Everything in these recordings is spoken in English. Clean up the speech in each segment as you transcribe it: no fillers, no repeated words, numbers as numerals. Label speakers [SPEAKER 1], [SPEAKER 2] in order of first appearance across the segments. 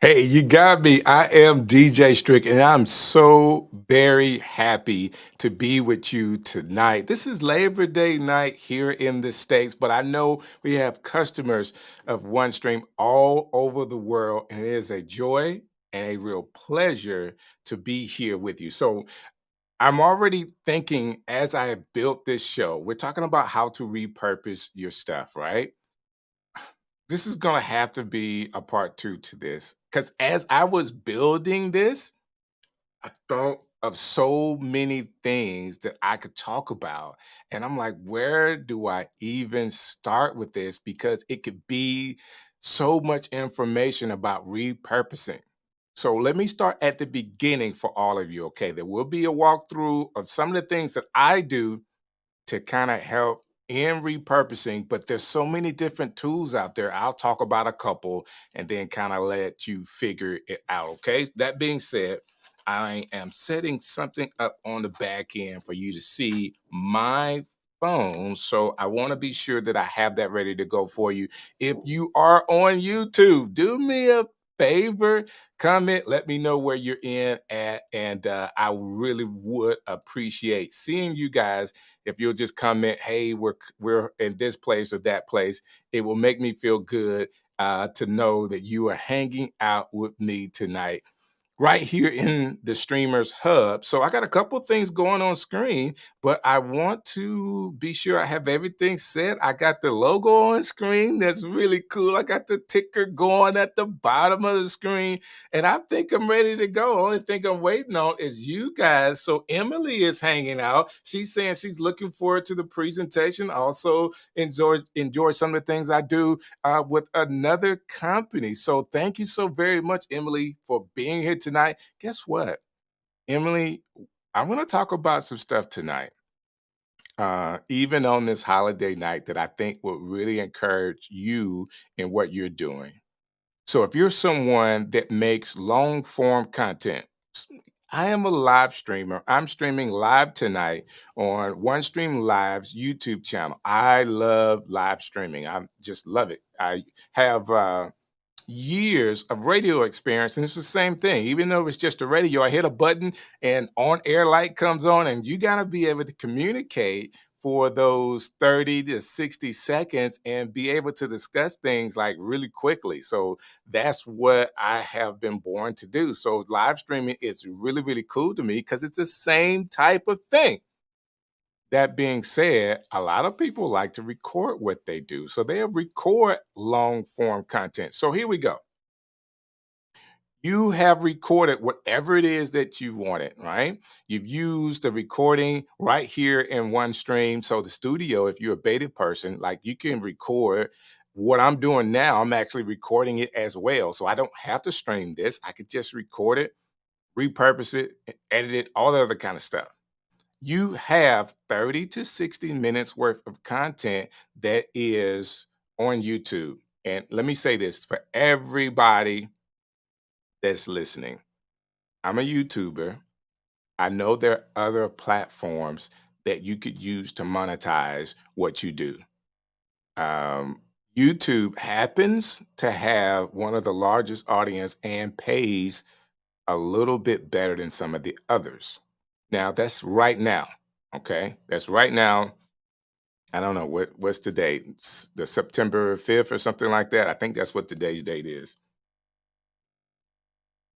[SPEAKER 1] Hey, you got me. I am DJ Strick, and I'm so very happy to be with you tonight. This is Labor Day night here in the States, but I know we have customers of OneStream all over the world, and it is a joy and a real pleasure to be here with you. So, I'm already thinking as I have built this show, we're talking about how to repurpose your stuff, right? This is gonna have to be a part 2 to this, because as I was building this, I thought of so many things that I could talk about, and I'm like, "Where do I even start with this?" Because it could be so much information about repurposing. So let me start at the beginning for all of you, okay? There will be a walkthrough of some of the things that I do to kind of help in repurposing, but there's so many different tools out there. I'll talk about a couple and then kind of let you figure it out. Okay. That being said, I am setting something up on the back end for you to see my phone. So I want to be sure that I have that ready to go for you. If you are on YouTube, do me a favor, comment, let me know where you're in at, and I really would appreciate seeing you guys. If you'll just comment, hey, we're in this place or that place, it will make me feel good to know that you are hanging out with me tonight right here in the streamers hub. So I got a couple things going on screen, but I want to be sure I have everything set. I got the logo on screen. That's really cool. I got the ticker going at the bottom of the screen, and I think I'm ready to go. Only thing I'm waiting on is you guys. So Emily is hanging out. She's saying she's looking forward to the presentation. Also enjoy some of the things I do with another company. So thank you so very much, Emily, for being here tonight. Guess what, Emily? I want to talk about some stuff tonight, even on this holiday night, that I think will really encourage you in what you're doing. So if you're someone that makes long form content, I am a live streamer. I'm streaming live tonight on OneStream Live's YouTube channel. I love live streaming. I just love it. I have years of radio experience, and it's the same thing. Even though it's just a radio, I hit a button and on air light comes on, and you got to be able to communicate for those 30 to 60 seconds and be able to discuss things like really quickly. So that's what I have been born to do. So live streaming is really, really cool to me because it's the same type of thing. That being said, a lot of people like to record what they do. So they'll record long form content. So here we go. You have recorded whatever it is that you wanted, right? You've used the recording right here in OneStream. So the studio, if you're a beta person, like you can record what I'm doing now. I'm actually recording it as well. So I don't have to stream this. I could just record it, repurpose it, edit it, all the other kind of stuff. You have 30 to 60 minutes worth of content that is on YouTube. And let me say this for everybody that's listening. I'm a YouTuber. I know there are other platforms that you could use to monetize what you do. Um, YouTube happens to have one of the largest audience and pays a little bit better than some of the others. Now, that's right now. Okay. That's right now. I don't know what's the date, the September 5th or something like that. I think that's what today's date is.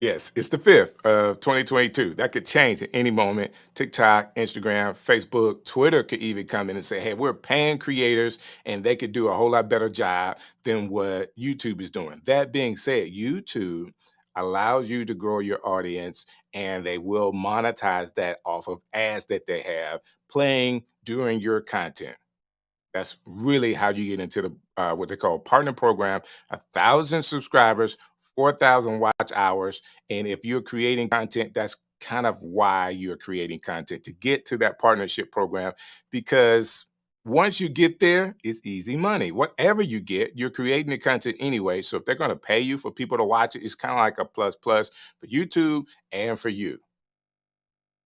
[SPEAKER 1] Yes, it's the 5th of 2022. That could change at any moment. TikTok, Instagram, Facebook, Twitter could even come in and say, hey, we're paying creators and they could do a whole lot better job than what YouTube is doing. That being said, YouTube allows you to grow your audience and they will monetize that off of ads that they have playing during your content. That's really how you get into the what they call partner program. 1,000 subscribers, 4,000 watch hours, and if you're creating content, that's kind of why you're creating content to get to that partnership program. Because once you get there, it's easy money. Whatever you get, you're creating the content anyway. So if they're going to pay you for people to watch it, it's kind of like a plus plus for YouTube and for you.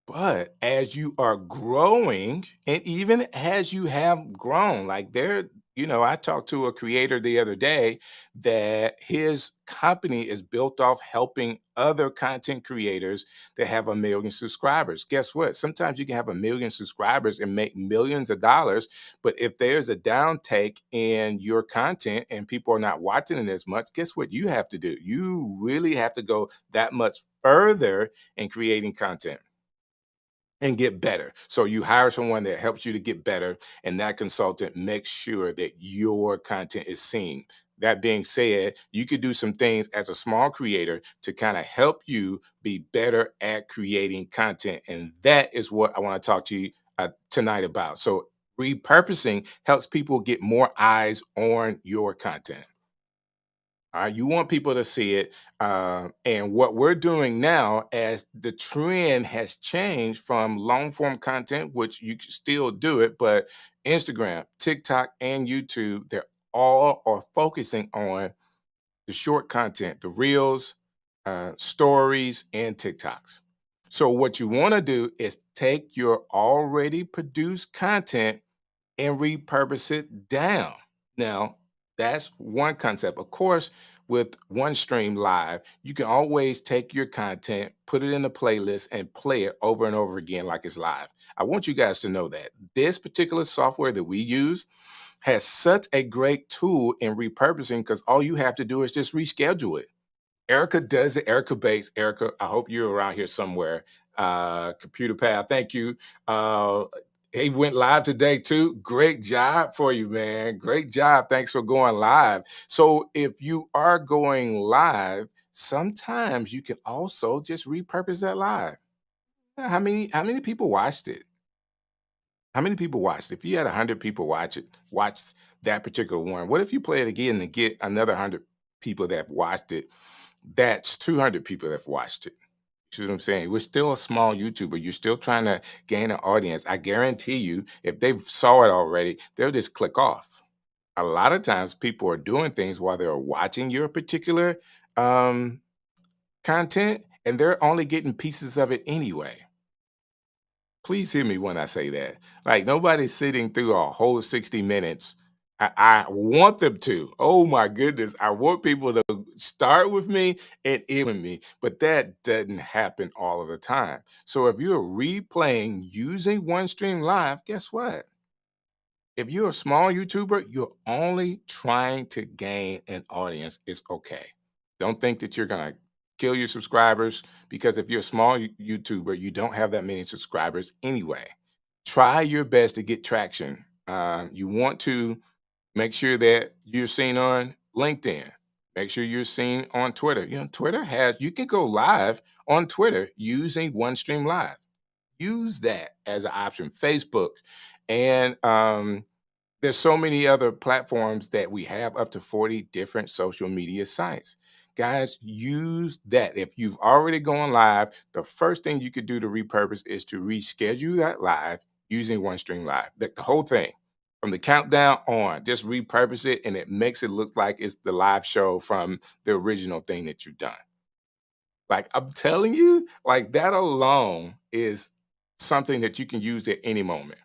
[SPEAKER 1] But as you are growing, and even as you have grown, like I talked to a creator the other day that his company is built off helping other content creators that have 1 million subscribers. Guess what? Sometimes you can have 1 million subscribers and make millions of dollars, but if there's a downtake in your content and people are not watching it as much, guess what you have to do? You really have to go that much further in creating content and get better. So you hire someone that helps you to get better, and that consultant makes sure that your content is seen. That being said, you could do some things as a small creator to kind of help you be better at creating content. And that is what I want to talk to you tonight about. So, repurposing helps people get more eyes on your content. All right, you want people to see it. And what we're doing now, as the trend has changed from long form content, which you can still do it, but Instagram, TikTok, and YouTube, they're all are focusing on the short content, the reels, stories, and TikToks. So, what you want to do is take your already produced content and repurpose it down. Now, that's one concept. Of course, with one stream live, you can always take your content, put it in a playlist, and play it over and over again like it's live. I want you guys to know that this particular software that we use has such a great tool in repurposing because all you have to do is just reschedule it. Erica does it. Erica Bates. Erica, I hope you're around here somewhere. Computer Pal, thank you. Uh, he went live today too. Great job for you, man. Great job. Thanks for going live. So, if you are going live, sometimes you can also just repurpose that live. How many people watched it? How many people watched? If you had 100 people watch that particular one. What if you play it again and get another 100 people that have watched it? That's 200 people that have watched it. You see what I'm saying? We're still a small YouTuber. You're still trying to gain an audience. I guarantee you, if they saw it already, they'll just click off. A lot of times, people are doing things while they're watching your particular um, content, and they're only getting pieces of it anyway. Please hear me when I say that. Like nobody's sitting through a whole 60 minutes. I want them to. Oh my goodness. I want people to start with me and end with me. But that doesn't happen all of the time. So if you're replaying using one stream live, guess what? If you're a small YouTuber, you're only trying to gain an audience. It's okay. Don't think that you're going to kill your subscribers because if you're a small YouTuber, you don't have that many subscribers anyway. Try your best to get traction. You want to make sure that you're seen on LinkedIn. Make sure you're seen on Twitter. Twitter you can go live on Twitter using one stream live. Use that as an option. Facebook and there's so many other platforms that we have up to 40 different social media sites. Guys, use that. If you've already gone live, the first thing you could do to repurpose is to reschedule that live using OneStream Live. The whole thing from the countdown on, just repurpose it and it makes it look like it's the live show from the original thing that you've done. Like I'm telling you, like that alone is something that you can use at any moment.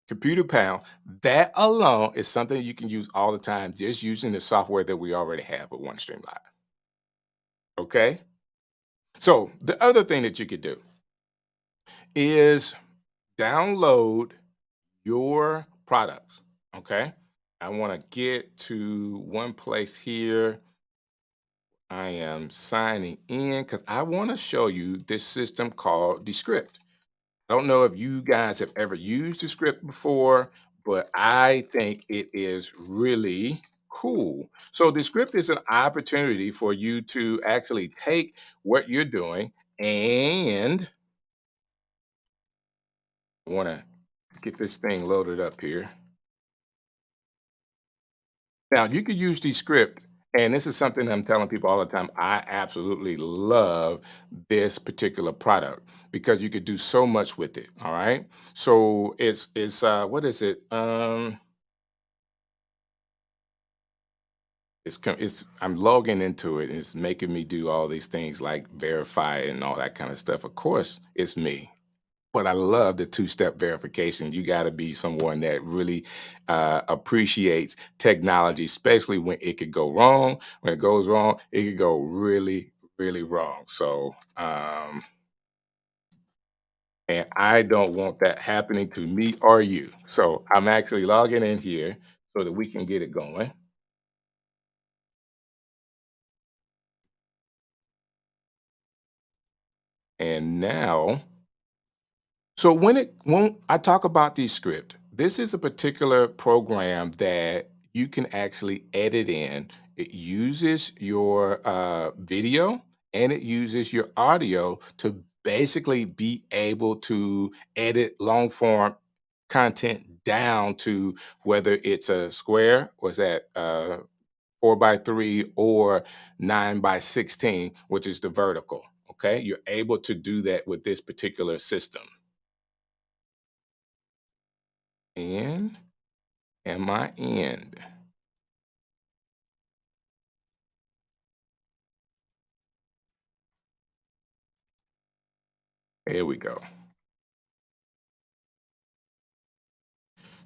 [SPEAKER 1] Computer pound, that alone is something you can use all the time, just using the software that we already have with OneStream Live. Okay. So the other thing that you could do is download your products. Okay. I want to get to one place here. I am signing in because I want to show you this system called Descript. I don't know if you guys have ever used the script before, but I think it is really cool. So the script is an opportunity for you to actually take what you're doing and I want to get this thing loaded up here. Now you could use the script, and this is something I'm telling people all the time. I absolutely love this particular product because you could do so much with it. All right. So it's what is it? It's I'm logging into it and it's making me do all these things like verify and all that kind of stuff. Of course, it's me. But I love the two-step verification. You got to be someone that really appreciates technology, especially when it could go wrong. When it goes wrong, it could go really, really wrong. So, and I don't want that happening to me or you. So I'm actually logging in here so that we can get it going. And now, so when I talk about the script, this is a particular program that you can actually edit in. It uses your video and it uses your audio to basically be able to edit long form content down to whether it's a square, was that 4 by 3 or 9 by 16, which is the vertical. Okay, you're able to do that with this particular system. And my end. There we go.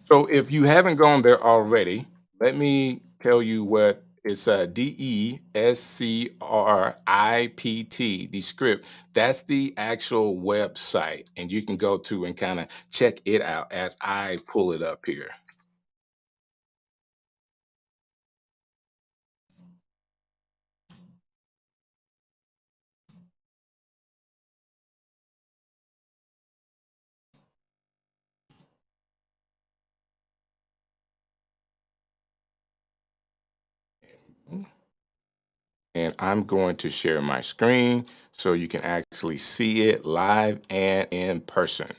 [SPEAKER 1] So if you haven't gone there already, let me tell you what it's DESCRIPT, the script. That's the actual website. And you can go to and kind of check it out as I pull it up here. And I'm going to share my screen so you can actually see it live and in person.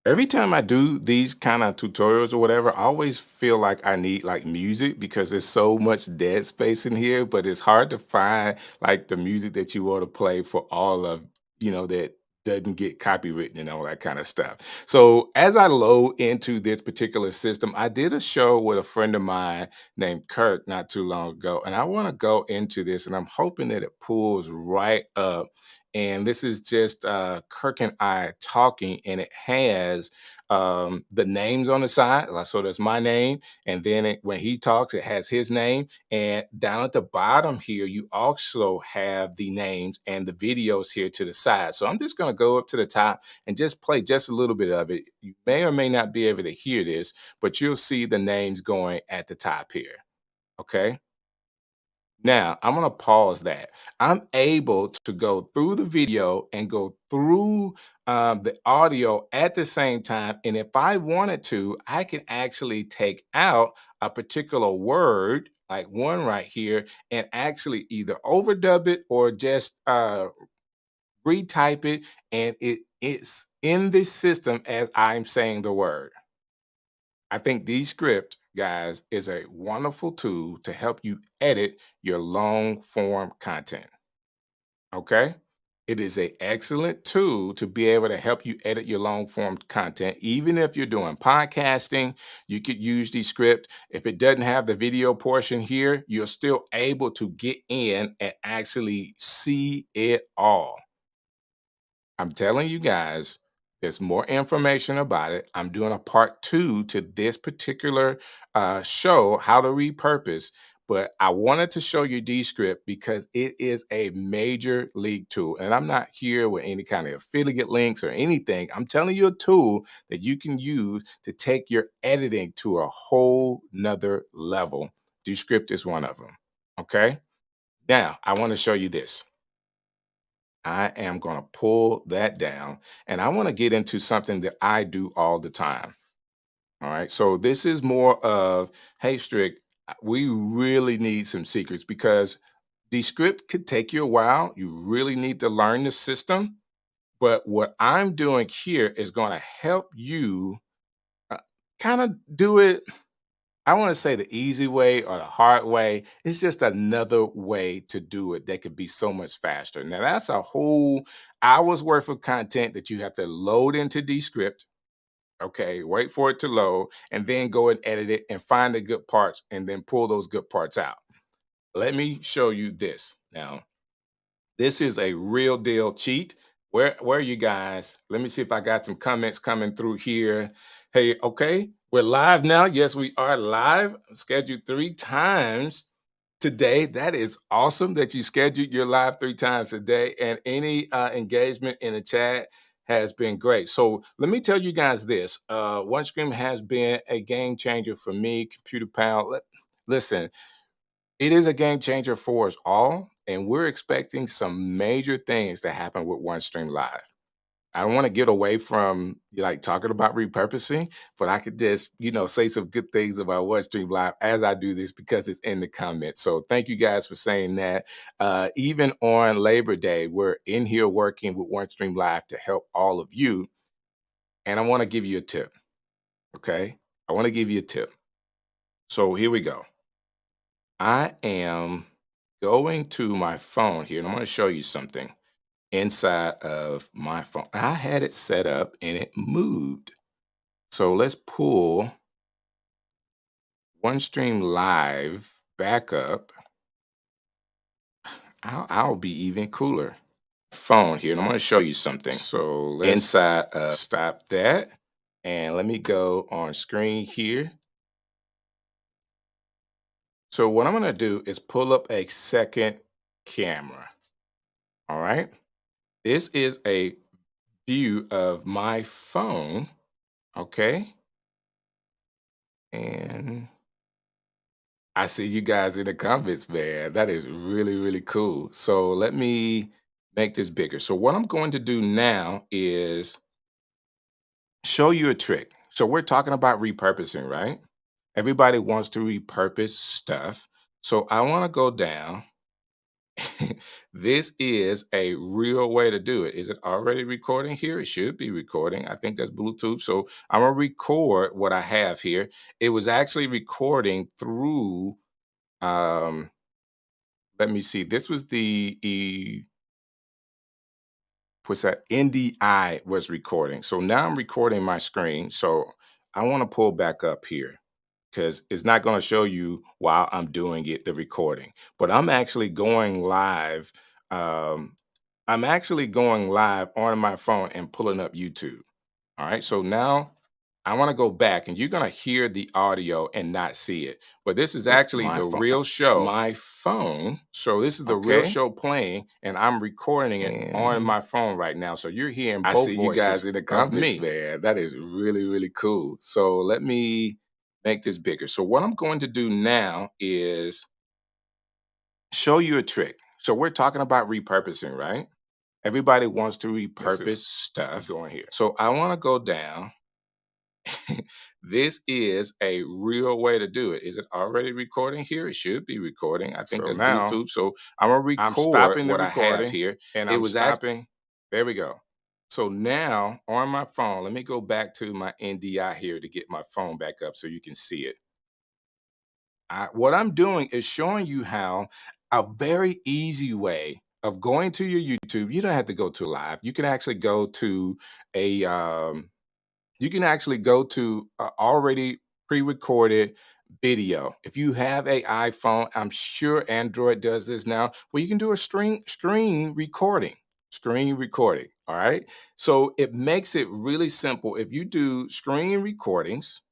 [SPEAKER 1] Every time I do these kind of tutorials or whatever, I always feel like I need like music because there's so much dead space in here, but it's hard to find like the music that you want to play for all of, that doesn't get copywritten and all that kind of stuff. So as I load into this particular system, I did a show with a friend of mine named Kirk not too long ago, and I want to go into this and I'm hoping that it pulls right up, and this is just Kirk and I talking, and it has the names on the side. So there's my name, and then when he talks, it has his name. And down at the bottom here, you also have the names and the videos here to the side. So I'm just going to go up to the top and just play just a little bit of it. You may or may not be able to hear this, but you'll see the names going at the top here. Okay. Now, I'm going to pause that. I'm able to go through the video and go through the audio at the same time. And if I wanted to, I can actually take out a particular word, like one right here, and actually either overdub it or just retype it. And it's in this system as I'm saying the word. I think Descript, guys, is a wonderful tool to help you edit your long form content. Okay. It is an excellent tool to be able to help you edit your long form content. Even if you're doing podcasting, you could use Descript. If it doesn't have the video portion here, you're still able to get in and actually see it all. I'm telling you guys, there's more information about it. I'm doing a part 2 to this particular show, how to repurpose. But I wanted to show you Descript because it is a major league tool. And I'm not here with any kind of affiliate links or anything. I'm telling you a tool that you can use to take your editing to a whole nother level. Descript is one of them. Okay. Now, I want to show you this. I am going to pull that down and I want to get into something that I do all the time. All right. So this is more of, hey, Strick, we really need some secrets because the script could take you a while. You really need to learn the system. But what I'm doing here is going to help you uh, kind of do it. I want to say the easy way or the hard way. It's just another way to do it that could be so much faster. Now, that's a whole hour's worth of content that you have to load into Descript. Okay, wait for it to load and then go and edit it and find the good parts and then pull those good parts out. Let me show you this. Now, this is a real deal cheat. Where are you guys? Let me see if I got some comments coming through here. Hey, okay, we're live now. Yes, we are live. Scheduled 3 times today. That is awesome that you scheduled your live 3 times a day, and any engagement in the chat has been great. So let me tell you guys this. OneStream has been a game changer for me. Computer Pound. Listen, it is a game changer for us all, and we're expecting some major things to happen with OneStream Live. I don't want to get away from like talking about repurposing, but I could just, say some good things about OneStream Live as I do this because it's in the comments. So thank you guys for saying that. Even on Labor Day, we're in here working with OneStream Live to help all of you. And I want to give you a tip. Okay. I want to give you a tip. So here we go. I am going to my phone here, and I'm going to show you something inside of my phone. I had it set up and it moved. So let's pull OneStream Live back up. I'll be even cooler. Phone here, and I'm going to show you something. So let's inside stop that. And let me go on screen here. So what I'm going to do is pull up a second camera. All right. This is a view of my phone. Okay. And I see you guys in the comments, man. That is really, really cool. So let me make this bigger. So what I'm going to do now is show you a trick. So we're talking about repurposing, right? Everybody wants to repurpose stuff. So I want to go down. This is a real way to do it. Is it already recording here? It should be recording. I think that's Bluetooth. So I'm going to record what I have here. It was actually recording through, um, let me see. This was what's that? NDI was recording. So now I'm recording my screen. So I want to pull back up here because it's not going to show you while I'm doing it, the recording. But I'm actually going live. Um, I'm actually going live on my phone and pulling up YouTube. All right. So now I want to go back and you're going to hear the audio and not see it. But this is actually the real show. My phone. So this is the real show playing and I'm recording it on my phone right now. So you're hearing both voices. I see you guys in the comments, man. That is really, really cool. So let me make this bigger. So what I'm going to do now is show you a trick. So we're talking about repurposing, right? Everybody wants to repurpose stuff. Going here. So I want to go down. This is a real way to do it. Is it already recording here? It should be recording. I think that's Bluetooth. So I'm gonna record I'm stopping what I have here. And it was stopping. There we go. So now on my phone, let me go back to my NDI here to get my phone back up so you can see it. What I'm doing is showing you how a very easy way of going to your YouTube. You don't have to go to live. You can actually go to a you can actually go to already pre-recorded video. If you have a iPhone, I'm sure Android does this now, where you can do a screen recording. Screen recording. All right. So it makes it really simple. If you do screen recordings,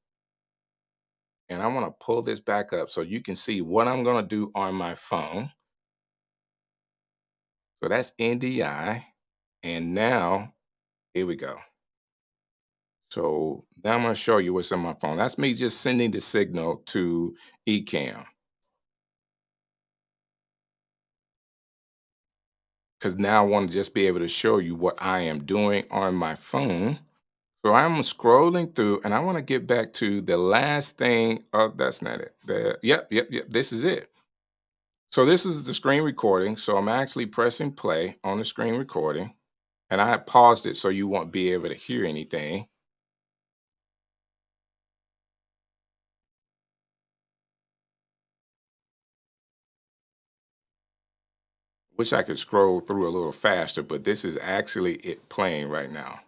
[SPEAKER 1] and I want to pull this back up so you can see what I'm going to do on my phone. So that's NDI. And now, here we go. So now I'm going to show you what's on my phone. That's me just sending the signal to Ecamm. Because now I want to just be able to show you what I am doing on my phone. So I'm scrolling through and I want to get back to the last thing. Oh, that's not it. Yep. This is it. So this is the screen recording. So I'm actually pressing play on the screen recording. And I paused it so you won't be able to hear anything. Wish I could scroll through a little faster, but this is actually it playing right now.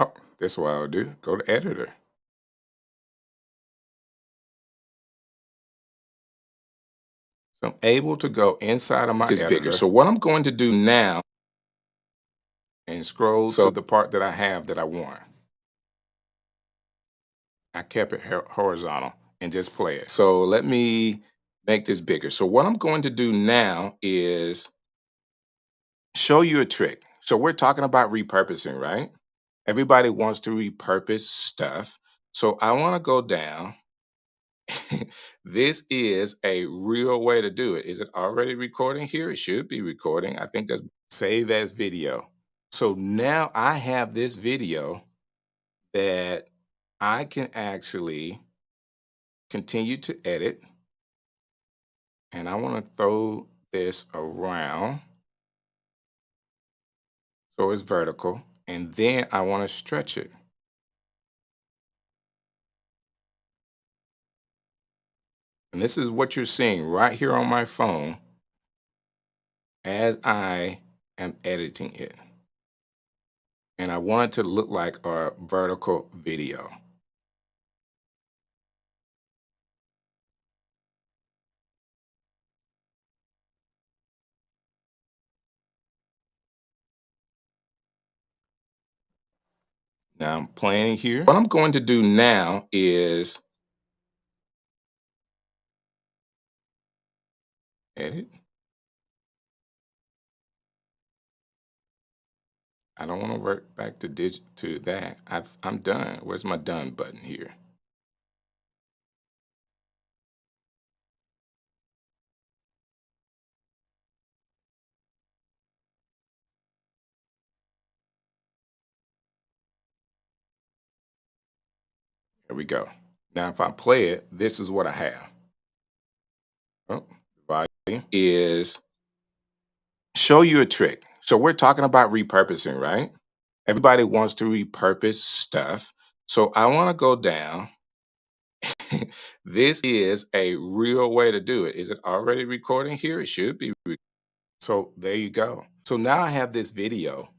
[SPEAKER 1] Oh, that's what I'll do. Go to editor. So I'm able to go inside of my
[SPEAKER 2] This bigger.
[SPEAKER 1] editor
[SPEAKER 2] So what I'm going to do now,
[SPEAKER 1] and scroll
[SPEAKER 2] so
[SPEAKER 1] to the part that I have that I want. I kept it horizontal and just play it.
[SPEAKER 2] so let me make this bigger. So what I'm going to do now is show you a trick. So we're talking about repurposing, right? Everybody wants to repurpose stuff. So I want to go down. This is a real way to do it. Is it already recording here? It should be recording. I think that's
[SPEAKER 1] Save as video. So now I have this video that I can actually continue to edit. And I want to throw this around so it's vertical. And then I want to stretch it. And this is what you're seeing right here on my phone as I am editing it. And I want it to look like a vertical video. Now I'm playing here,
[SPEAKER 2] what I'm going to do now is
[SPEAKER 1] edit. I don't want to work back to that. I'm done. Where's my done button here? There we go. Now if I play it, this is what I have. Oh, volume.
[SPEAKER 2] is show you a trick. So we're talking about repurposing, right? Everybody wants to repurpose stuff. So I want to go down. This is a real way to do it. Is it already recording here? It should be.
[SPEAKER 1] So there you go. So now I have this video.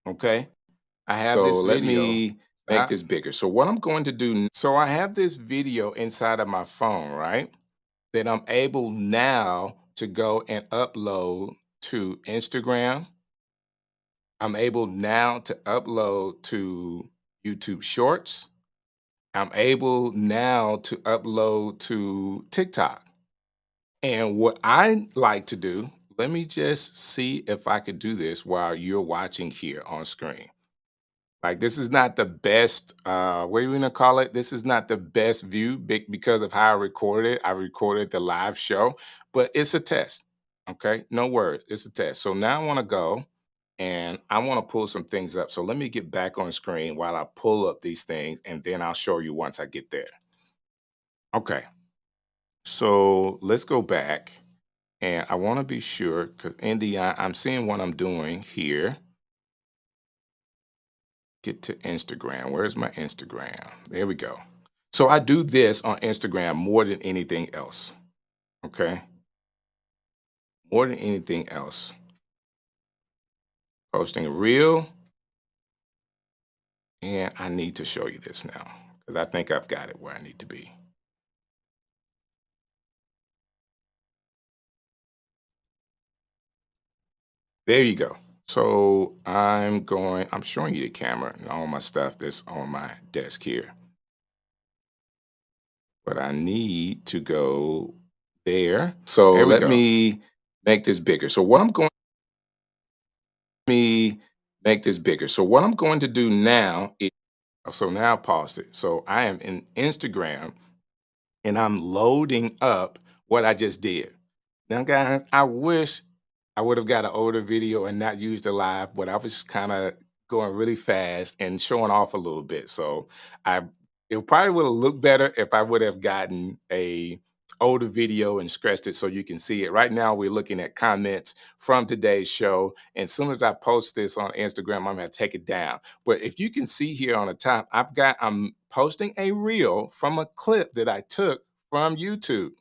[SPEAKER 1] Okay. I have
[SPEAKER 2] So
[SPEAKER 1] this
[SPEAKER 2] let
[SPEAKER 1] video.
[SPEAKER 2] me make this bigger. So what I'm going to do,
[SPEAKER 1] So I have this video inside of my phone, right? That I'm able now to go and upload to Instagram. I'm able now to upload to YouTube Shorts. I'm able now to upload to TikTok. And what I like to do, let me just see if I could do this while you're watching here on screen. Like this is not the best, what are you gonna call it? This is not the best view because of how I recorded it. I recorded the live show, but it's a test. Okay, no worries, it's a test. So now I wanna go and I wanna pull some things up. So let me get back on screen while I pull up these things and then I'll show you once I get there. Okay, so let's go back and I wanna be sure because Indy, I'm seeing what I'm doing here. Get to Instagram. Where's my Instagram? There we go. So I do this on Instagram more than anything else. Okay. More than anything else. Posting a reel. And I need to show you this now because I think I've got it where I need to be. There you go. So I'm showing you the camera and all my stuff that's on my desk here. But I need to go there.
[SPEAKER 2] so
[SPEAKER 1] There we
[SPEAKER 2] let
[SPEAKER 1] go.
[SPEAKER 2] me make this bigger. So what I'm going me make this bigger. So what I'm going to do now is
[SPEAKER 1] So now I paused it. So I am in Instagram and I'm loading up what I just did. Now, guys, I wish I would have got an older video and not used the live, but I was kind of going really fast and showing off a little bit. So I it probably would have looked better if I would have gotten a older video and stretched it so you can see it. Right now, we're looking at comments from today's show. And as soon as I post this on Instagram, I'm gonna take it down. But if you can see here on the top, I'm posting a reel from a clip that I took from YouTube.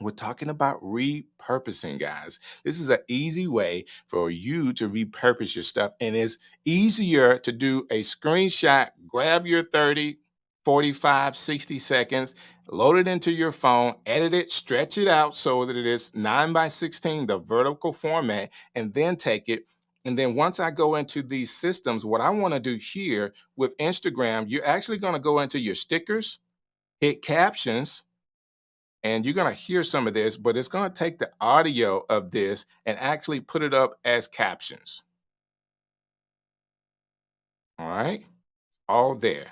[SPEAKER 2] We're talking about repurposing, guys. This is an easy way for you to repurpose your stuff. And it's easier to do a screenshot, grab your 30, 45, 60 seconds, load it into your phone, edit it, stretch it out so that it is 9 by 16, the vertical format, and then take it. And then once I go into these systems, what I want to do here with Instagram, you're actually going to go into your stickers, hit captions, and you're going to hear some of this, but it's going to take the audio of this and actually put it up as captions. All right, all there.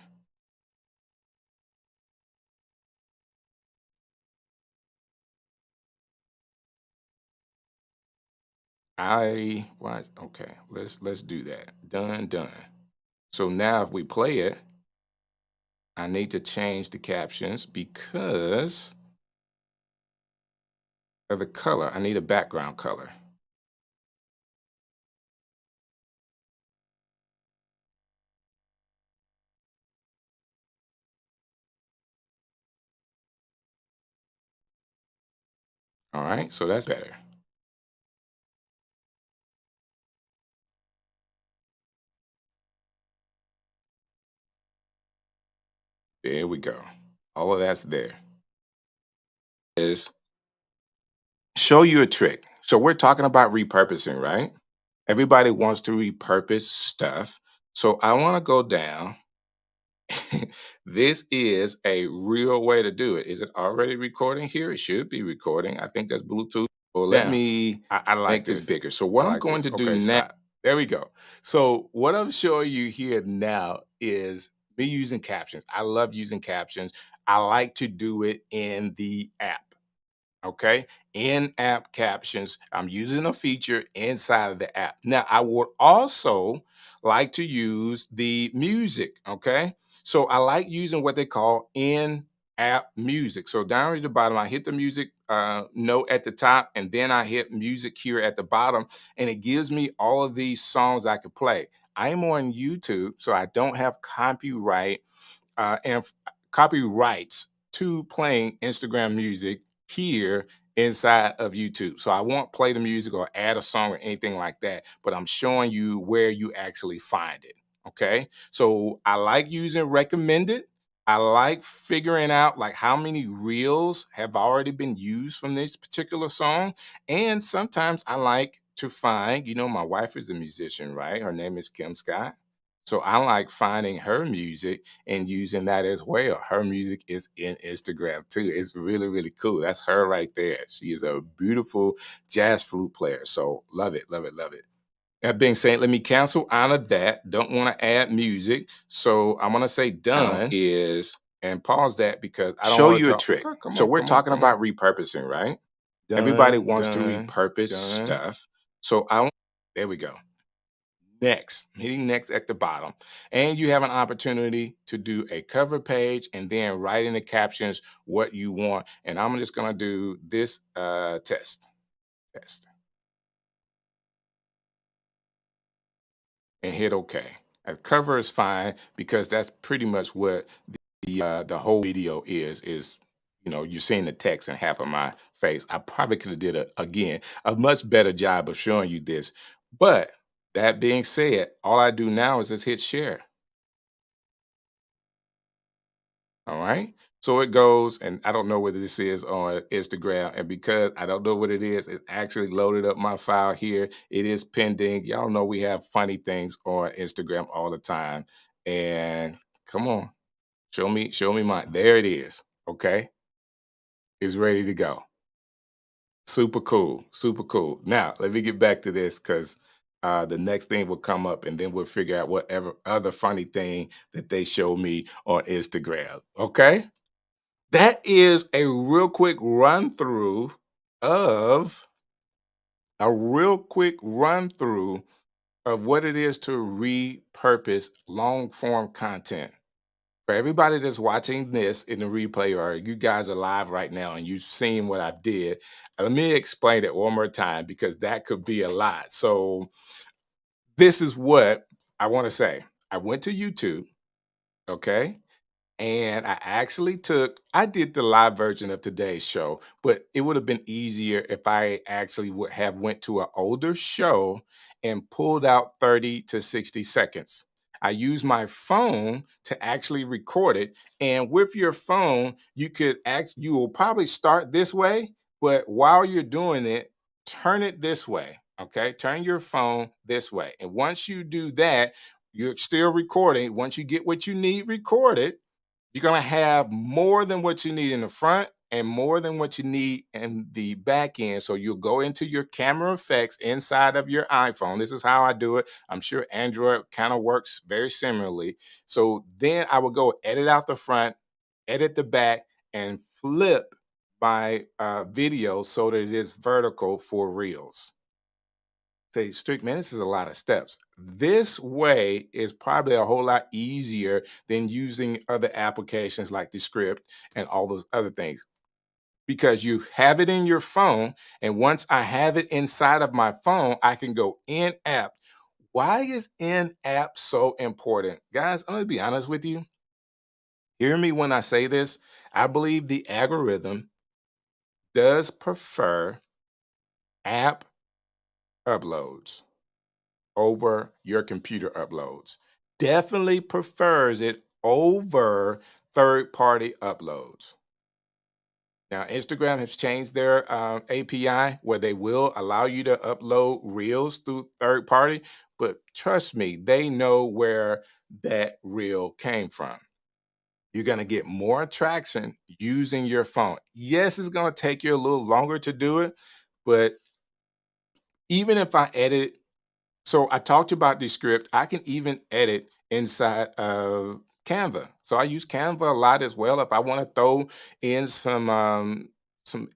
[SPEAKER 2] I was okay. Let's do that. Done. So now if we play it, I need to change the captions because of the color. I need a background color. All right, so that's better. There we go. All of that's there. Is show you a trick. So we're talking about repurposing, right? Everybody wants to repurpose stuff. So I want to go down. This is a real way to do it. Is it already recording here? It should be recording. I think that's Bluetooth. Well, let
[SPEAKER 1] Now,
[SPEAKER 2] me
[SPEAKER 1] I like
[SPEAKER 2] make this
[SPEAKER 1] this.
[SPEAKER 2] bigger. So
[SPEAKER 1] I
[SPEAKER 2] what I'm
[SPEAKER 1] like
[SPEAKER 2] going
[SPEAKER 1] this.
[SPEAKER 2] to do
[SPEAKER 1] Okay,
[SPEAKER 2] now,
[SPEAKER 1] stop. There we go. So what I'm showing you here now is me using captions. I love using captions. I like to do it in the app. Okay, in-app captions. I'm using a feature inside of the app. Now I would also like to use the music. Okay, so I like using what they call in-app music. So down at the bottom I hit the music note at the top, and then I hit music here at the bottom, and it gives me all of these songs I could play. I'm on YouTube, so I don't have copyright and copyrights to playing Instagram music here inside of YouTube. So I won't play the music or add a song or anything like that, but I'm showing you where you actually find it. Okay. So I like using recommended. I like figuring out like how many reels have already been used from this particular song. And sometimes I like to find, my wife is a musician, right? Her name is Kim Scott. So I like finding her music and using that as well. Her music is in Instagram too. It's really, really cool. That's her right there. She is a beautiful jazz flute player. So love it, love it, love it. That being said, let me cancel out of that. Don't want to add music. So I'm going to say
[SPEAKER 2] now
[SPEAKER 1] done
[SPEAKER 2] is
[SPEAKER 1] and pause that because I don't
[SPEAKER 2] show
[SPEAKER 1] want
[SPEAKER 2] you
[SPEAKER 1] to
[SPEAKER 2] a
[SPEAKER 1] talk.
[SPEAKER 2] trick.
[SPEAKER 1] Okay, come
[SPEAKER 2] So
[SPEAKER 1] on,
[SPEAKER 2] we're
[SPEAKER 1] come on,
[SPEAKER 2] talking
[SPEAKER 1] come on.
[SPEAKER 2] about repurposing, right? Everybody
[SPEAKER 1] Done,
[SPEAKER 2] wants to
[SPEAKER 1] done,
[SPEAKER 2] repurpose
[SPEAKER 1] done.
[SPEAKER 2] stuff. So I
[SPEAKER 1] There we go. Next, hitting next at the bottom. And you have an opportunity to do a cover page and then write in the captions what you want. And I'm just going to do this test, and hit OK. A cover is fine because that's pretty much what the whole video is you're seeing the text and half of my face. I probably could have did again a much better job of showing you this. But that being said, all I do now is just hit share. All right. So it goes, and I don't know whether this is on Instagram. And because I don't know what it is, it actually loaded up my file here. It is pending. Y'all know we have funny things on Instagram all the time. And come on, show me mine. There it is. Okay. It's ready to go. Super cool. Super cool. Now, let me get back to this because the next thing will come up and then we'll figure out whatever other funny thing that they show me on Instagram. Okay. That is a real quick run through of what it is to repurpose long form content. For everybody that's watching this in the replay, or you guys are live right now and you've seen what I did, let me explain it one more time because that could be a lot. So, this is what I want to say. I went to YouTube, okay? And I did the live version of today's show, but it would have been easier if I actually would have went to an older show and pulled out 30 to 60 seconds. I use my phone to actually record it. And with your phone, you will probably start this way, but while you're doing it, turn it this way. Okay. Turn your phone this way. And once you do that, you're still recording. Once you get what you need recorded, you're going to have more than what you need in the front and more than what you need in the back end. So you'll go into your camera effects inside of your iPhone. This is how I do it. I'm sure Android kind of works very similarly. So then I will go edit out the front, edit the back, and flip my video so that it is vertical for reels. Say, strict man, this is a lot of steps. This way is probably a whole lot easier than using other applications like the script and all those other things because you have it in your phone. And once I have it inside of my phone, I can go in app. Why is in app so important? Guys, I'm going to be honest with you. Hear me when I say this. I believe the algorithm does prefer app uploads over your computer uploads. Definitely prefers it over third party uploads. Now, Instagram has changed their API where they will allow you to upload reels through third party, but trust me, they know where that reel came from. You're going to get more traction using your phone. Yes, it's going to take you a little longer to do it, but even if I edit, so I talked about the script. I can even edit inside of Canva. So I use Canva a lot as well. If I want to throw in some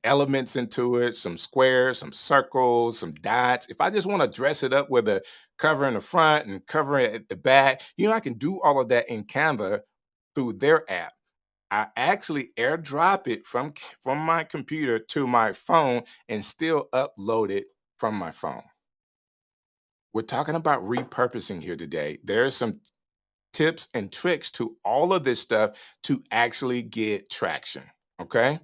[SPEAKER 1] elements into it, some squares, some circles, some dots. If I just want to dress it up with a cover in the front and cover it at the back, I can do all of that in Canva through their app. I actually airdrop it from my computer to my phone and still upload it from my phone. We're talking about repurposing here today. There are some tips and tricks to all of this stuff to actually get traction. Okay.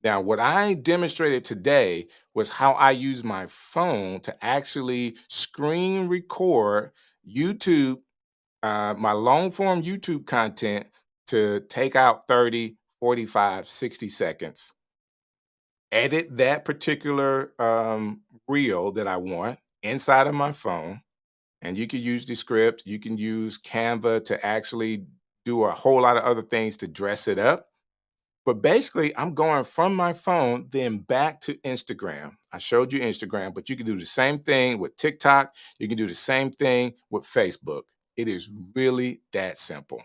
[SPEAKER 1] Now, what I demonstrated today was how I use my phone to actually screen record YouTube, my long form YouTube content to take out 30, 45, 60 seconds, edit that particular reel that I want inside of my phone, and you can use the script. You can use Canva to actually do a whole lot of other things to dress it up. But basically, I'm going from my phone, then back to Instagram. I showed you Instagram, but you can do the same thing with TikTok. You can do the same thing with Facebook. It is really that simple.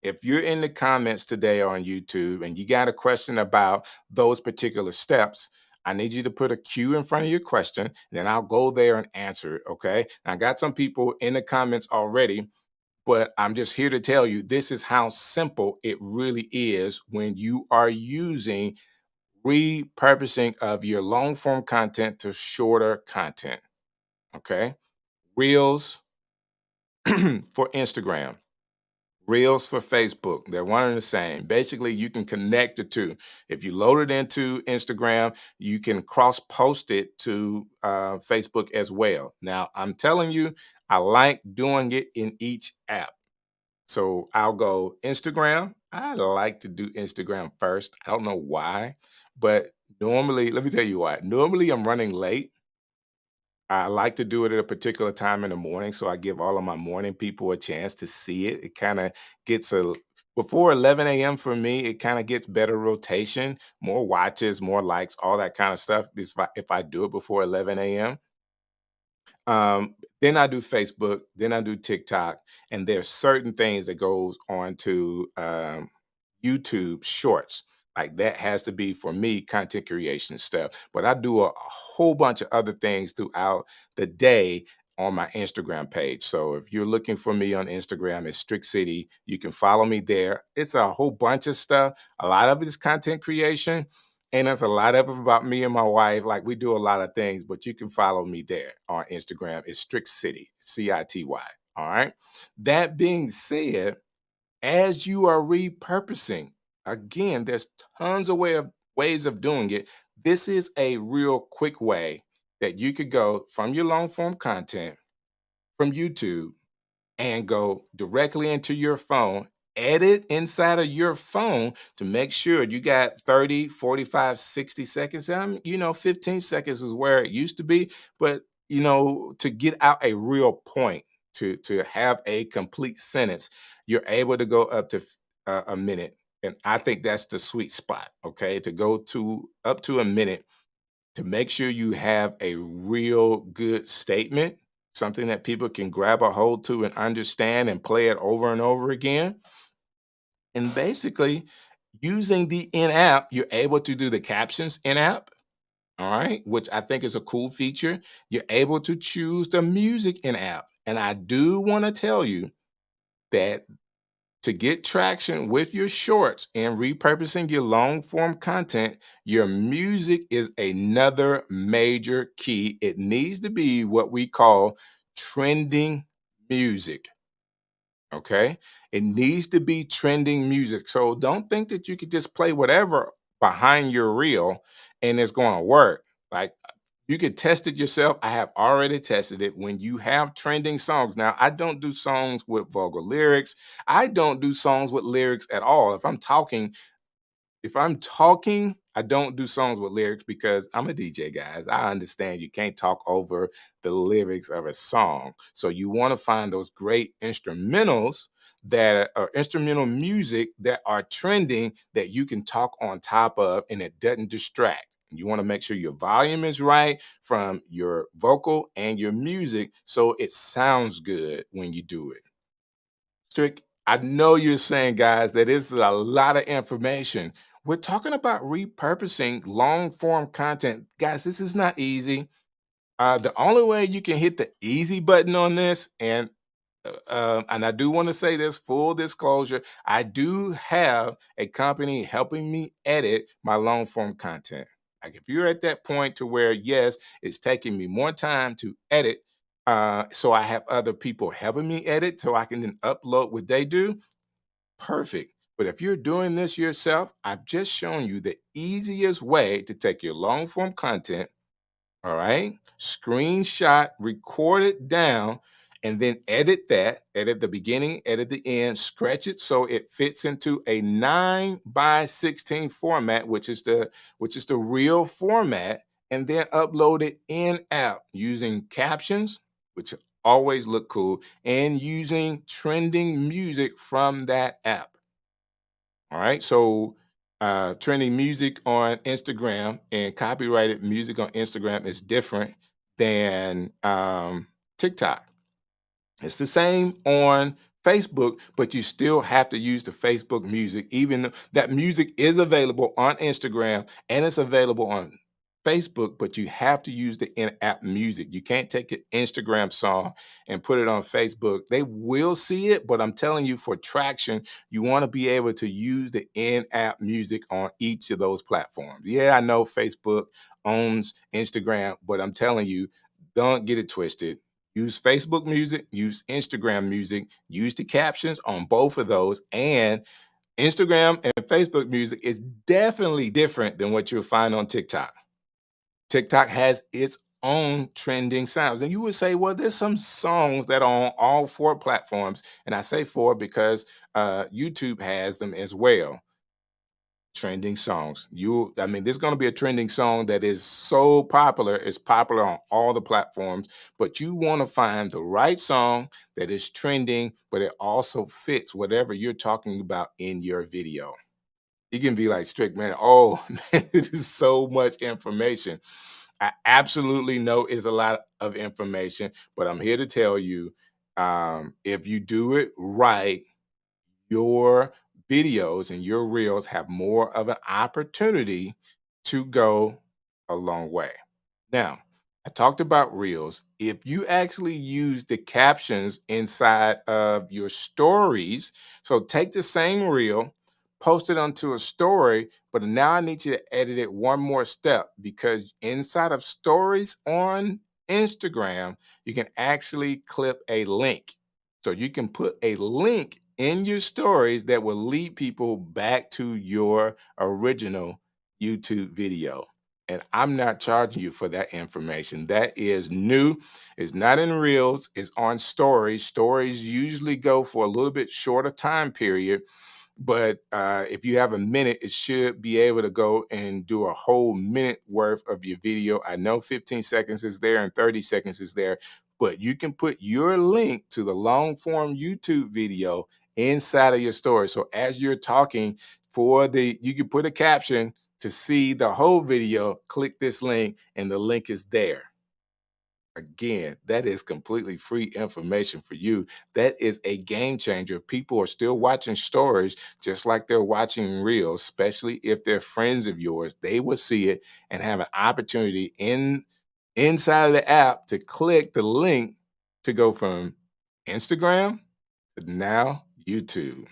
[SPEAKER 1] If you're in the comments today on YouTube and you got a question about those particular steps, I need you to put a Q in front of your question, and then I'll go there and answer it. Okay. I got some people in the comments already, but I'm just here to tell you this is how simple it really is when you are using repurposing of your long form content to shorter content. Okay. Reels for Instagram. Reels for Facebook. They're one and the same. Basically, you can connect the two. If you load it into Instagram, you can cross post it to Facebook as well. Now, I'm telling you, I like doing it in each app. So I'll go Instagram. I like to do Instagram first. I don't know why, but normally, let me tell you why. Normally, I'm running late. I like to do it at a particular time in the morning, so I give all of my morning people a chance to see it. It kind of gets a before 11 a.m. for me, it kind of gets better rotation, more watches, more likes, all that kind of stuff. If I do it before 11 a.m. Then I do Facebook, then I do TikTok, and there's certain things that goes on to YouTube Shorts. Like that has to be for me content creation stuff. But I do a whole bunch of other things throughout the day on my Instagram page. So if you're looking for me on Instagram, it's Strict City. You can follow me there. It's a whole bunch of stuff. A lot of it is content creation. And there's a lot of it about me and my wife. Like we do a lot of things, but you can follow me there on Instagram. It's Strict City, CITY. All right. That being said,
[SPEAKER 2] as you are repurposing. Again, there's tons of ways of doing it. This is a real quick way that you could go from your long form content from YouTube and go directly into your phone, edit inside of your phone to make sure you got 30, 45, 60 seconds. 15 seconds is where it used to be, but to get out a real point, to have a complete sentence, you're able to go up to a minute. And I think that's the sweet spot, okay? To go to up to a minute to make sure you have a real good statement, something that people can grab a hold to and understand and play it over and over again. And basically, using the in app, you're able to do the captions in app. All right, which I think is a cool feature. You're able to choose the music in app. And I do want to tell you that to get traction with your shorts and repurposing your long form content, your music is another major key. It needs to be what we call trending music. Okay. It needs to be trending music. So don't think that you could just play whatever behind your reel and it's going to work. Like, you could test it yourself. I have already tested it. When you have trending songs, now I don't do songs with vulgar lyrics. I don't do songs with lyrics at all. If I'm talking, I don't do songs with lyrics because I'm a DJ, guys. I understand you can't talk over the lyrics of a song. So you want to find those great instrumentals that are instrumental music that are trending that you can talk on top of and it doesn't distract. You want to make sure your volume is right from your vocal and your music so it sounds good when you do it. Strick, I know you're saying, guys, that this is a lot of information. We're talking about repurposing long form content. Guys, this is not easy. The only way you can hit the easy button on this, and I do want to say this full disclosure, I do have a company helping me edit my long form content. Like if you're at that point to where, yes, it's taking me more time to edit, so I have other people helping me edit so I can then upload what they do, perfect. But if you're doing this yourself, I've just shown you the easiest way to take your long form content, all right. Screenshot, record it down, and then edit the beginning, edit the end, stretch it so it fits into a 9 by 16 format, which is the real format, and then upload it in app using captions, which always look cool, and using trending music from that app. All right. So trending music on Instagram and copyrighted music on Instagram is different than TikTok. It's the same on Facebook, but you still have to use the Facebook music, even though that music is available on Instagram and it's available on Facebook, but you have to use the in-app music. You can't take an Instagram song and put it on Facebook. They will see it, but I'm telling you, for traction, you want to be able to use the in-app music on each of those platforms. Yeah, I know Facebook owns Instagram, but I'm telling you, don't get it twisted. Use Facebook music, use Instagram music, use the captions on both of those. And Instagram and Facebook music is definitely different than what you'll find on TikTok. TikTok has its own trending sounds. And you would say, well, there's some songs that are on all four platforms. And I say four because YouTube has them as well. Trending songs. There's going to be a trending song that is so popular, it's popular on all the platforms, but you want to find the right song that is trending, but it also fits whatever you're talking about in your video. You can be like, Strict, man, oh, man, it is so much information. I absolutely know it's a lot of information, but I'm here to tell you, if you do it right, your videos and your reels have more of an opportunity to go a long way. Now, I talked about reels. If you actually use the captions inside of your stories, so take the same reel, post it onto a story, but now I need you to edit it one more step because inside of stories on Instagram, you can actually clip a link. So you can put a link in your stories that will lead people back to your original YouTube video. And I'm not charging you for that information. That is new. It's not in reels, it's on stories. Stories usually go for a little bit shorter time period, but if you have a minute, it should be able to go and do a whole minute worth of your video. I know 15 seconds is there and 30 seconds is there, but you can put your link to the long form YouTube video inside of your story. So as you're talking, you can put a caption to see the whole video, click this link, and the link is there. Again, that is completely free information for you. That is a game changer. If people are still watching stories just like they're watching reels, especially if they're friends of yours, they will see it and have an opportunity inside of the app to click the link to go from Instagram to now YouTube.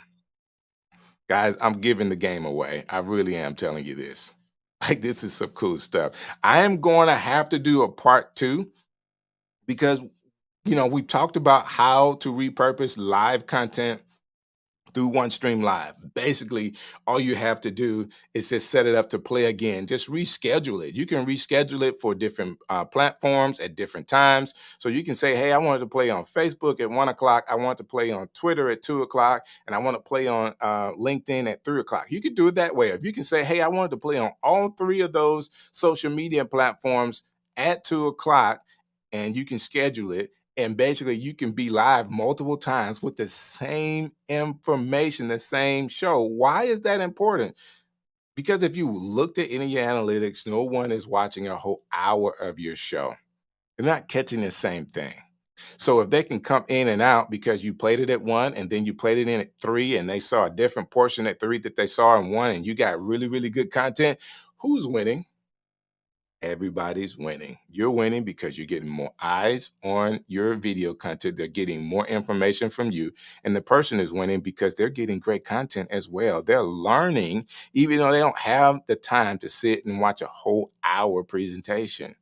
[SPEAKER 2] Guys, I'm giving the game away. I really am telling you this. Like, this is some cool stuff. I am going to have to do a part two because we've talked about how to repurpose live content through one stream live. Basically, all you have to do is just set it up to play again. Just reschedule it. You can reschedule it for different platforms at different times. So you can say, hey, I wanted to play on Facebook at 1 o'clock. I want to play on Twitter at 2 o'clock. And I want to play on LinkedIn at 3 o'clock. You could do it that way. If you can say, hey, I wanted to play on all three of those social media platforms at 2 o'clock, and you can schedule it, and basically you can be live multiple times with the same information, the same show. Why is that important? Because if you looked at any analytics, no one is watching a whole hour of your show. They're not catching the same thing. So if they can come in and out because you played it at 1 and then you played it in at 3 and they saw a different portion at 3 that they saw in 1, and you got really, really good content, who's winning? Everybody's winning. You're winning because you're getting more eyes on your video content. They're getting more information from you. And the person is winning because they're getting great content as well. They're learning, even though they don't have the time to sit and watch a whole hour presentation.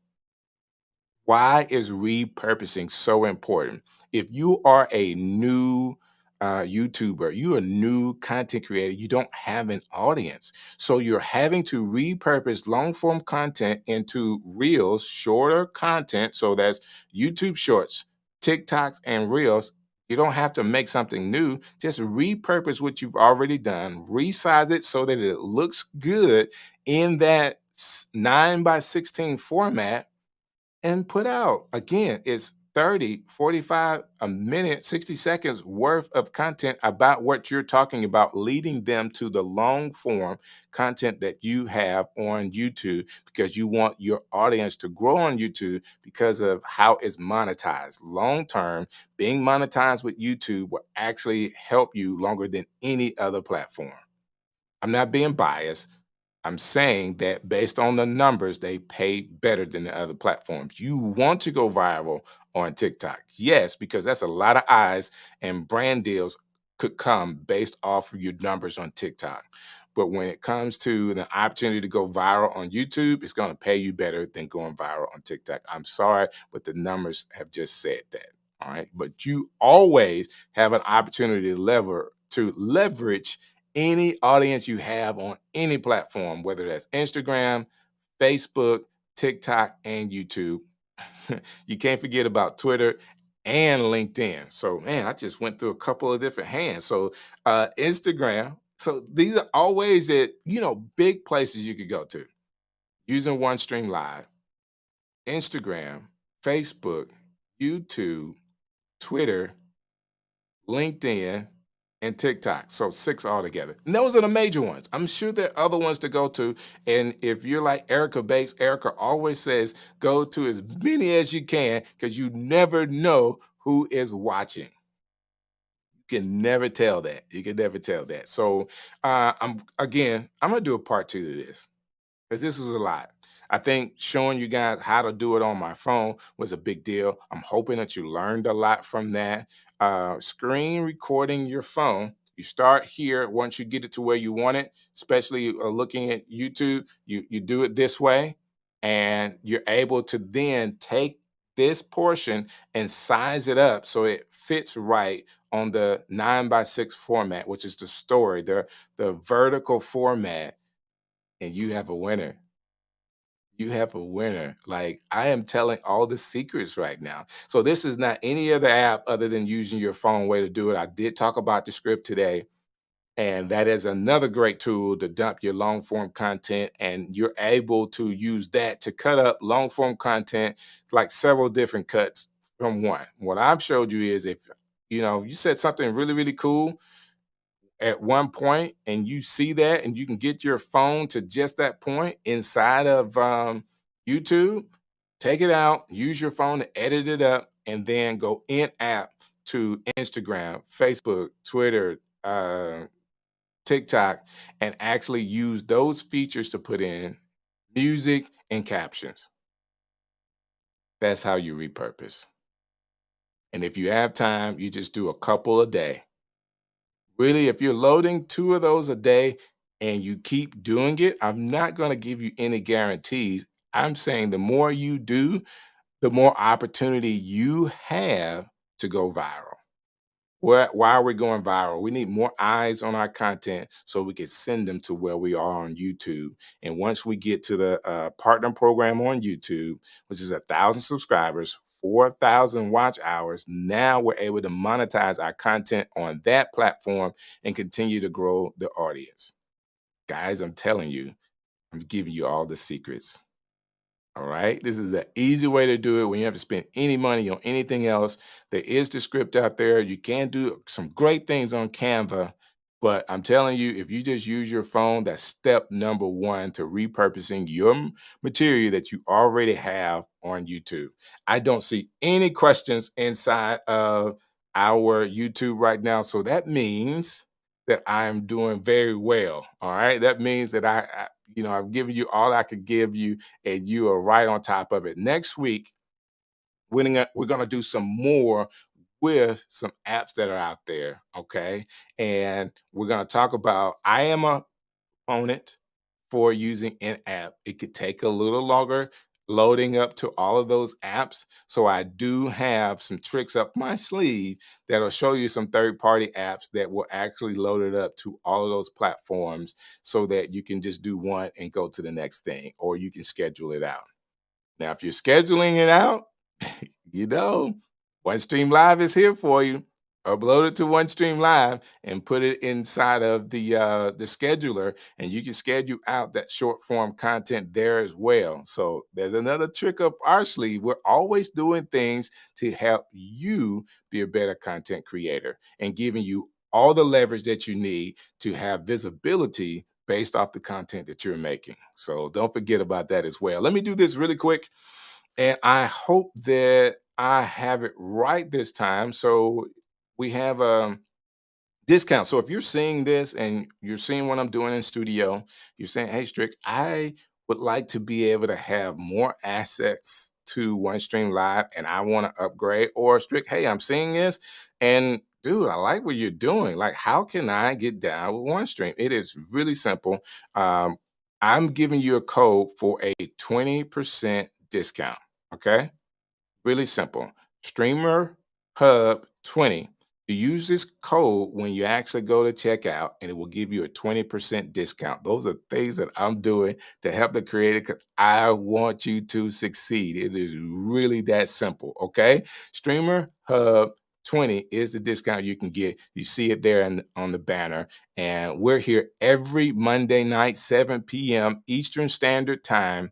[SPEAKER 2] Why is repurposing so important? If you are a new YouTuber, you're a new content creator, you don't have an audience. So you're having to repurpose long form content into reels, shorter content. So that's YouTube shorts, TikToks, and reels. You don't have to make something new. Just repurpose what you've already done, resize it so that it looks good in that 9 by 16 format, and put out. Again, it's 30, 45, a minute, 60 seconds worth of content about what you're talking about, leading them to the long form content that you have on YouTube, because you want your audience to grow on YouTube because of how it's monetized. Long term, being monetized with YouTube will actually help you longer than any other platform. I'm not being biased. I'm saying that based on the numbers, they pay better than the other platforms. You want to go viral on TikTok. Yes, because that's a lot of eyes, and brand deals could come based off of your numbers on TikTok. But when it comes to the opportunity to go viral on YouTube, it's going to pay you better than going viral on TikTok. I'm sorry, but the numbers have just said that. All right. But you always have an opportunity to leverage any audience you have on any platform, whether that's Instagram, Facebook, TikTok, and YouTube. You can't forget about Twitter and LinkedIn. So, man, I just went through a couple of different hands. So, Instagram. So, these are all ways that, big places you could go to using One Stream Live, Instagram, Facebook, YouTube, Twitter, LinkedIn, and TikTok. So 6 altogether. And those are the major ones. I'm sure there are other ones to go to. And if you're like Erica Bates, Erica always says go to as many as you can because you never know who is watching. You can never tell that. You can never tell that. So I'm gonna do a part 2 to this because this was a lot. I think showing you guys how to do it on my phone was a big deal. I'm hoping that you learned a lot from that. Screen recording your phone. You start here. Once you get it to where you want it, especially looking at YouTube, you do it this way, and you're able to then take this portion and size it up so it fits right on the 9 by 6 format, which is the story, the vertical format, and you have a winner. You have a winner. Like, I am telling all the secrets right now. So this is not any other app other than using your phone way to do it. I did talk about the script today, and that is another great tool to dump your long form content. And you're able to use that to cut up long form content, like several different cuts from one. What I've showed you is, if you said something really, really cool at one point and you see that and you can get your phone to just that point inside of YouTube, take it out, use your phone to edit it up, and then go in app to Instagram, Facebook, Twitter, TikTok, and actually use those features to put in music and captions. That's how you repurpose. And if you have time, you just do a couple a day. Really, if you're loading 2 of those a day and you keep doing it, I'm not going to give you any guarantees. I'm saying the more you do, the more opportunity you have to go viral. Why are we going viral? We need more eyes on our content so we can send them to where we are on YouTube. And once we get to the partner program on YouTube, which is 1,000 subscribers, 4,000 watch hours, now we're able to monetize our content on that platform and continue to grow the audience. Guys, I'm telling you, I'm giving you all the secrets. All right. This is an easy way to do it when you have to spend any money on anything else. There is the script out there. You can do some great things on Canva. But I'm telling you, if you just use your phone, that's step number one to repurposing your material that you already have on YouTube. I don't see any questions inside of our YouTube right now. So that means that I'm doing very well. All right. That means that I've given you all I could give you, and you are right on top of it. Next week, we're gonna do some more with some apps that are out there. Okay. And we're gonna talk about, I am a opponent for using an app. It could take a little longer loading up to all of those apps. So I do have some tricks up my sleeve that'll show you some third-party apps that will actually load it up to all of those platforms so that you can just do one and go to the next thing, or you can schedule it out. Now, if you're scheduling it out, you know, OneStream Live is here for you. Upload it to OneStream Live and put it inside of the scheduler, and you can schedule out that short form content there as well. So there's another trick up our sleeve. We're always doing things to help you be a better content creator and giving you all the leverage that you need to have visibility based off the content that you're making. So don't forget about that as well. Let me do this really quick. And I hope that I have it right this time. So we have a discount. So if you're seeing this and you're seeing what I'm doing in studio, you're saying, "Hey, Strick, I would like to be able to have more assets to OneStream Live and I want to upgrade." Or, "Strick, hey, I'm seeing this and dude, I like what you're doing. Like, how can I get down with OneStream?" It is really simple. Um, I'm giving you a code for a 20% discount. Okay. Really simple. Streamer Hub 20. You use this code when you actually go to checkout, and it will give you a 20% discount. Those are things that I'm doing to help the creator, 'cause I want you to succeed. It is really that simple. Okay. Streamer Hub 20 is the discount you can get. You see it there on the banner. And we're here every Monday night, 7 p.m. Eastern Standard Time.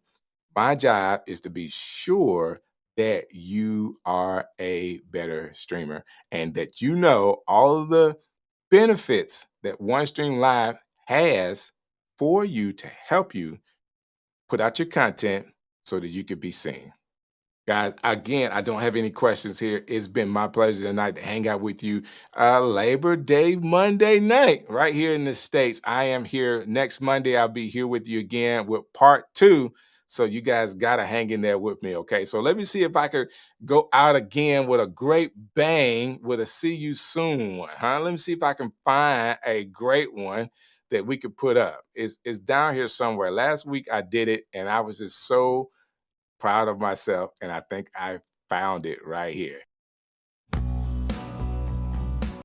[SPEAKER 2] My job is to be sure that you are a better streamer and that you know all of the benefits that OneStream Live has for you to help you put out your content so that you could be seen. Guys, again, I don't have any questions here. It's been my pleasure tonight to hang out with you. Labor Day Monday night, right here in the States. I am here next Monday. I'll be here with you again with part two. So you guys got to hang in there with me, okay? So let me see if I could go out again with a great bang with a see you soon one, huh? Let me see if I can find a great one that we could put up. It's down here somewhere. Last week I did it and I was just so proud of myself, and I think I
[SPEAKER 1] found it right here.